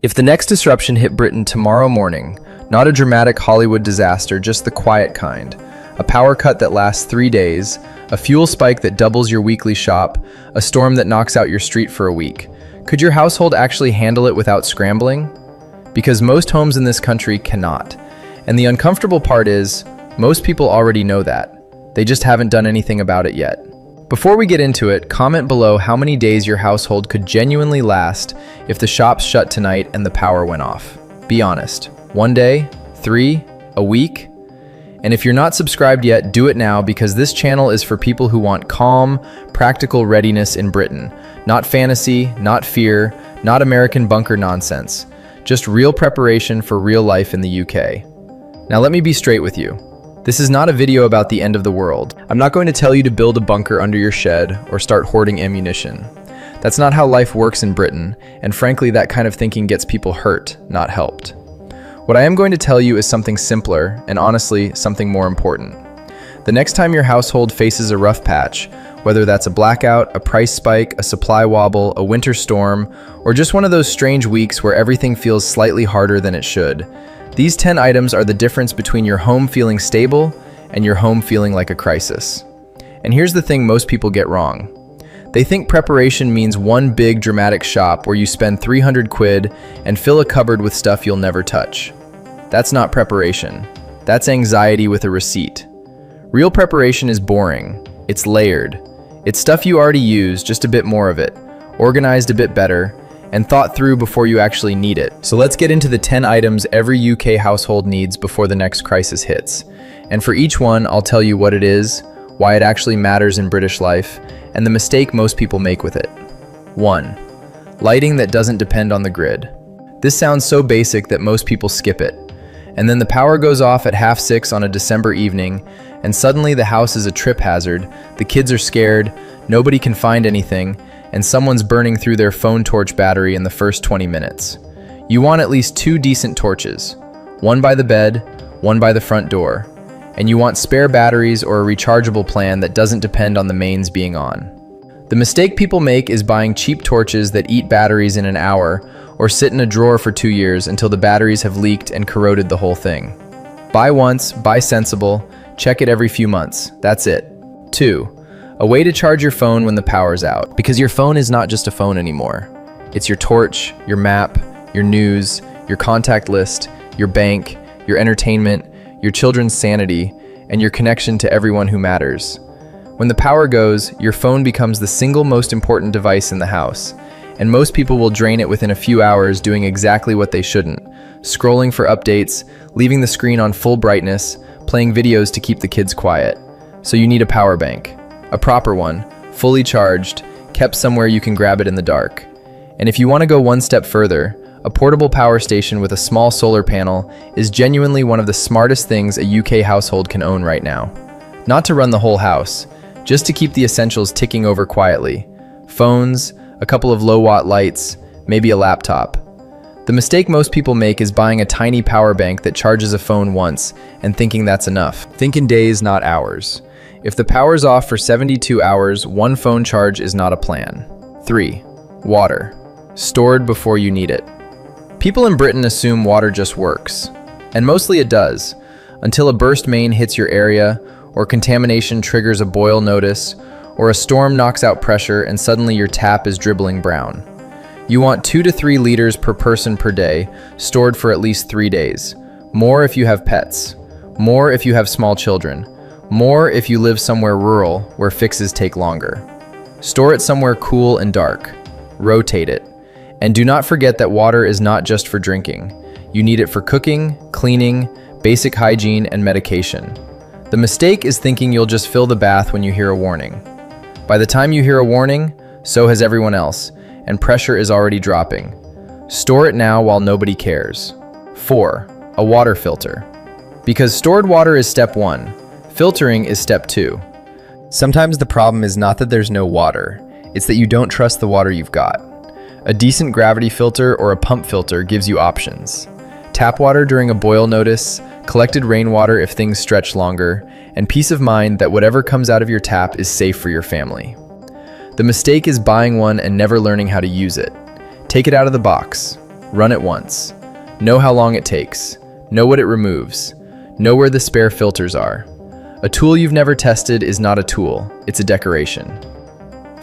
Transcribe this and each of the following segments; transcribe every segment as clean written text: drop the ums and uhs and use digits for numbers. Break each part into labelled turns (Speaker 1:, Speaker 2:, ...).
Speaker 1: If the next disruption hit Britain tomorrow morning, not a dramatic Hollywood disaster, just the quiet kind, a power cut that lasts 3 days, a fuel spike that doubles your weekly shop, a storm that knocks out your street for a week, could your household actually handle it without scrambling? Because most homes in this country cannot. And the uncomfortable part is, most people already know that. They just haven't done anything about it yet. Before we get into it, comment below how many days your household could genuinely last if the shops shut tonight and the power went off. Be honest. 1 day? 3? A week? And if you're not subscribed yet, do it now, because this channel is for people who want calm, practical readiness in Britain. Not fantasy, not fear, not American bunker nonsense. Just real preparation for real life in the UK. Now let me be straight with you. This is not a video about the end of the world. I'm not going to tell you to build a bunker under your shed or start hoarding ammunition. That's not how life works in Britain, and frankly, that kind of thinking gets people hurt, not helped. What I am going to tell you is something simpler, and honestly, something more important. The next time your household faces a rough patch, whether that's a blackout, a price spike, a supply wobble, a winter storm, or just one of those strange weeks where everything feels slightly harder than it should, these 10 items are the difference between your home feeling stable and your home feeling like a crisis. And here's the thing most people get wrong. They think preparation means one big dramatic shop where you spend 300 quid and fill a cupboard with stuff you'll never touch. That's not preparation. That's anxiety with a receipt. Real preparation is boring. It's layered. It's stuff you already use, just a bit more of it, organized a bit better, and thought through before you actually need it. So let's get into the 10 items every UK household needs before the next crisis hits. And for each one, I'll tell you what it is, why it actually matters in British life, and the mistake most people make with it. 1. Lighting that doesn't depend on the grid. This sounds so basic that most people skip it. And then the power goes off at 6:30 on a December evening, and suddenly the house is a trip hazard, the kids are scared, nobody can find anything, and someone's burning through their phone torch battery in the first 20 minutes. You want at least 2 decent torches, one by the bed, one by the front door, and you want spare batteries or a rechargeable plan that doesn't depend on the mains being on. The mistake people make is buying cheap torches that eat batteries in an hour or sit in a drawer for 2 years until the batteries have leaked and corroded the whole thing. Buy once, buy sensible, check it every few months, that's it. 2. A way to charge your phone when the power's out, because your phone is not just a phone anymore. It's your torch, your map, your news, your contact list, your bank, your entertainment, your children's sanity, and your connection to everyone who matters. When the power goes, your phone becomes the single most important device in the house, and most people will drain it within a few hours doing exactly what they shouldn't, scrolling for updates, leaving the screen on full brightness, playing videos to keep the kids quiet. So you need a power bank. A proper one, fully charged, kept somewhere you can grab it in the dark. And if you want to go one step further, a portable power station with a small solar panel is genuinely one of the smartest things a UK household can own right now. Not to run the whole house, just to keep the essentials ticking over quietly. Phones, a couple of low-watt lights, maybe a laptop. The mistake most people make is buying a tiny power bank that charges a phone once and thinking that's enough. Think in days, not hours. If the power's off for 72 hours, one phone charge is not a plan. 3. Water. Stored before you need it. People in Britain assume water just works. And mostly it does, until a burst main hits your area, or contamination triggers a boil notice, or a storm knocks out pressure and suddenly your tap is dribbling brown. You want 2 to 3 liters per person per day, stored for at least 3 days. More if you have pets. More if you have small children. More if you live somewhere rural where fixes take longer. Store it somewhere cool and dark. Rotate it. And do not forget that water is not just for drinking. You need it for cooking, cleaning, basic hygiene, and medication. The mistake is thinking you'll just fill the bath when you hear a warning. By the time you hear a warning, so has everyone else, and pressure is already dropping. Store it now while nobody cares. 4. A water filter. Because stored water is step 1. Filtering is step 2. Sometimes the problem is not that there's no water, it's that you don't trust the water you've got. A decent gravity filter or a pump filter gives you options. Tap water during a boil notice, collected rainwater if things stretch longer, and peace of mind that whatever comes out of your tap is safe for your family. The mistake is buying one and never learning how to use it. Take it out of the box. Run it once. Know how long it takes. Know what it removes. Know where the spare filters are. A tool you've never tested is not a tool, it's a decoration.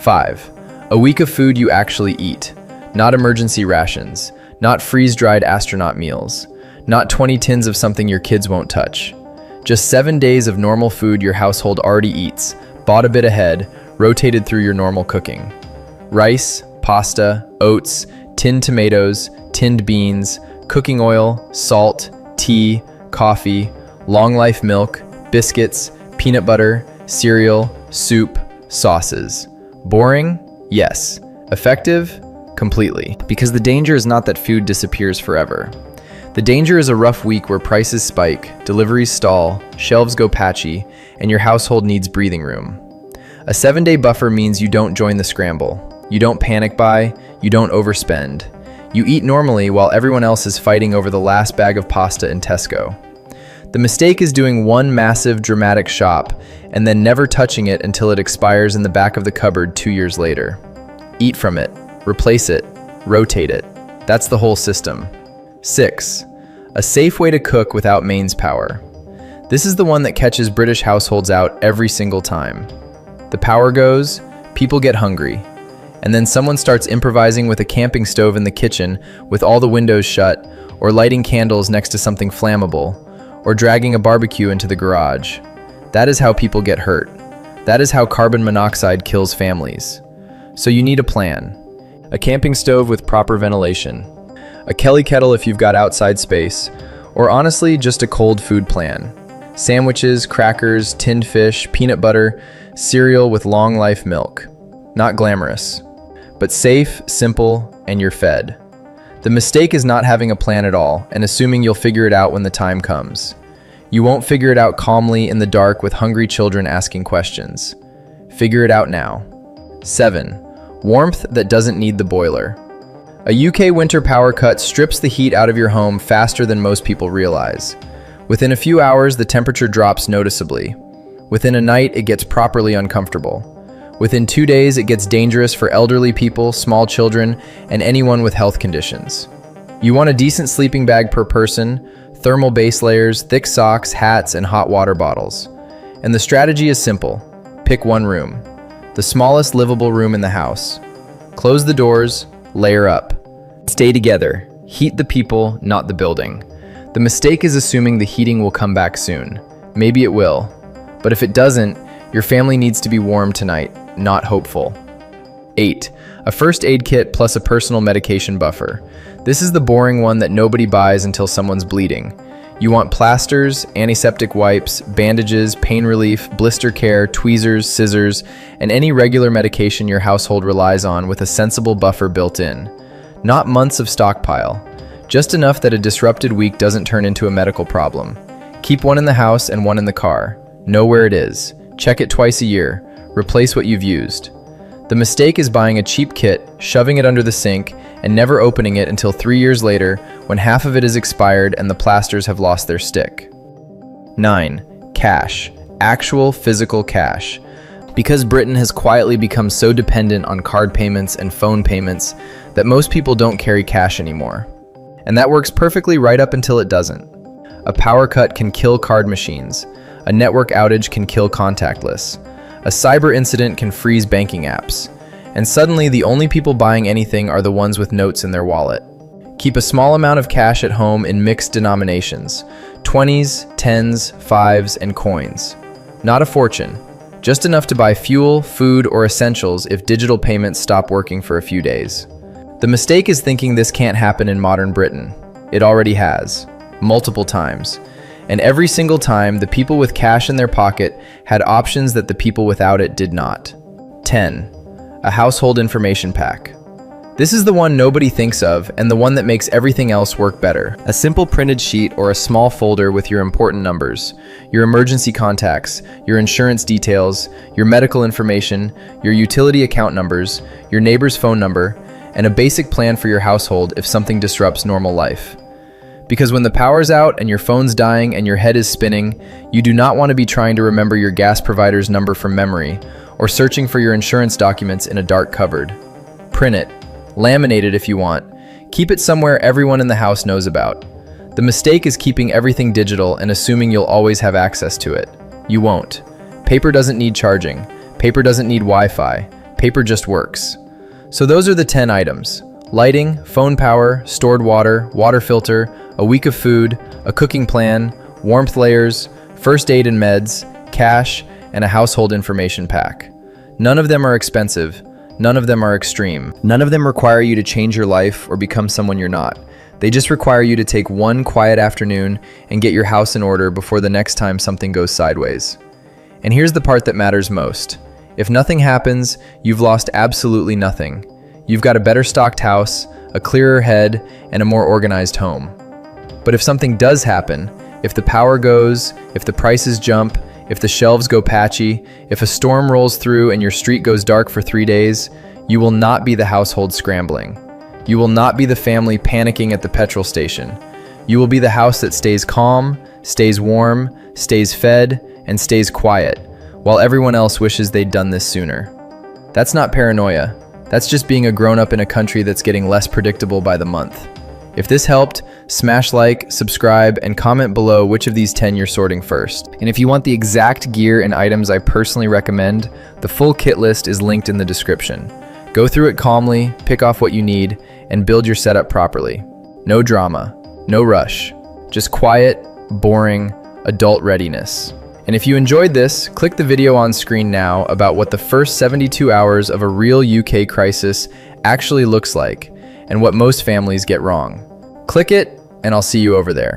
Speaker 1: 5. A week of food you actually eat. Not emergency rations. Not freeze-dried astronaut meals. Not 20 tins of something your kids won't touch. Just 7 days of normal food your household already eats, bought a bit ahead, rotated through your normal cooking. Rice, pasta, oats, tinned tomatoes, tinned beans, cooking oil, salt, tea, coffee, long-life milk, biscuits, peanut butter, cereal, soup, sauces. Boring? Yes. Effective? Completely. Because the danger is not that food disappears forever. The danger is a rough week where prices spike, deliveries stall, shelves go patchy, and your household needs breathing room. A 7-day buffer means you don't join the scramble. You don't panic buy, you don't overspend. You eat normally while everyone else is fighting over the last bag of pasta in Tesco. The mistake is doing one massive, dramatic shop and then never touching it until it expires in the back of the cupboard 2 years later. Eat from it, replace it, rotate it. That's the whole system. 6. A safe way to cook without mains power. This is the one that catches British households out every single time. The power goes, people get hungry, and then someone starts improvising with a camping stove in the kitchen with all the windows shut, or lighting candles next to something flammable, or dragging a barbecue into the garage. That is how people get hurt. That is how carbon monoxide kills families. So you need a plan. A camping stove with proper ventilation. A Kelly kettle if you've got outside space. Or honestly, just a cold food plan. Sandwiches, crackers, tinned fish, peanut butter, cereal with long life milk. Not glamorous, but safe, simple, and you're fed. The mistake is not having a plan at all and assuming you'll figure it out when the time comes. You won't figure it out calmly in the dark with hungry children asking questions. Figure it out now. 7. Warmth that doesn't need the boiler. A UK winter power cut strips the heat out of your home faster than most people realize. Within a few hours, the temperature drops noticeably. Within a night, it gets properly uncomfortable. Within 2 days, it gets dangerous for elderly people, small children, and anyone with health conditions. You want a decent sleeping bag per person, thermal base layers, thick socks, hats, and hot water bottles. And the strategy is simple. Pick one room. The smallest livable room in the house. Close the doors, layer up. Stay together. Heat the people, not the building. The mistake is assuming the heating will come back soon. Maybe it will. But if it doesn't, your family needs to be warm tonight, not hopeful. 8. A first aid kit plus a personal medication buffer. This is the boring one that nobody buys until someone's bleeding. You want plasters, antiseptic wipes, bandages, pain relief, blister care, tweezers, scissors, and any regular medication your household relies on with a sensible buffer built in. Not months of stockpile. Just enough that a disrupted week doesn't turn into a medical problem. Keep one in the house and one in the car. Know where it is. Check it twice a year. Replace what you've used. The mistake is buying a cheap kit, shoving it under the sink, and never opening it until 3 years later when half of it is expired and the plasters have lost their stick. 9. Cash. Actual physical cash. Because Britain has quietly become so dependent on card payments and phone payments that most people don't carry cash anymore. And that works perfectly right up until it doesn't. A power cut can kill card machines. A network outage can kill contactless. A cyber incident can freeze banking apps. And suddenly the only people buying anything are the ones with notes in their wallet. Keep a small amount of cash at home in mixed denominations. 20s, 10s, 5s, and coins. Not a fortune. Just enough to buy fuel, food, or essentials if digital payments stop working for a few days. The mistake is thinking this can't happen in modern Britain. It already has. Multiple times. And every single time, the people with cash in their pocket had options that the people without it did not. 10. A household information pack. This is the one nobody thinks of and the one that makes everything else work better. A simple printed sheet or a small folder with your important numbers, your emergency contacts, your insurance details, your medical information, your utility account numbers, your neighbor's phone number, and a basic plan for your household if something disrupts normal life. Because when the power's out and your phone's dying and your head is spinning, you do not want to be trying to remember your gas provider's number from memory or searching for your insurance documents in a dark cupboard. Print it. Laminate it if you want. Keep it somewhere everyone in the house knows about. The mistake is keeping everything digital and assuming you'll always have access to it. You won't. Paper doesn't need charging. Paper doesn't need Wi-Fi. Paper just works. So those are the 10 items. Lighting, phone power, stored water, water filter, a week of food, a cooking plan, warmth layers, first aid and meds, cash, and a household information pack. None of them are expensive. None of them are extreme. None of them require you to change your life or become someone you're not. They just require you to take one quiet afternoon and get your house in order before the next time something goes sideways. And here's the part that matters most. If nothing happens, you've lost absolutely nothing. You've got a better stocked house, a clearer head, and a more organized home. But if something does happen, if the power goes, if the prices jump, if the shelves go patchy, if a storm rolls through and your street goes dark for 3 days, you will not be the household scrambling. You will not be the family panicking at the petrol station. You will be the house that stays calm, stays warm, stays fed, and stays quiet, while everyone else wishes they'd done this sooner. That's not paranoia. That's just being a grown-up in a country that's getting less predictable by the month. If this helped, smash like, subscribe, and comment below which of these 10 you're sorting first. And if you want the exact gear and items I personally recommend, the full kit list is linked in the description. Go through it calmly, pick off what you need, and build your setup properly. No drama, no rush, just quiet, boring, adult readiness. And if you enjoyed this, click the video on screen now about what the first 72 hours of a real UK crisis actually looks like, and what most families get wrong. Click it, and I'll see you over there.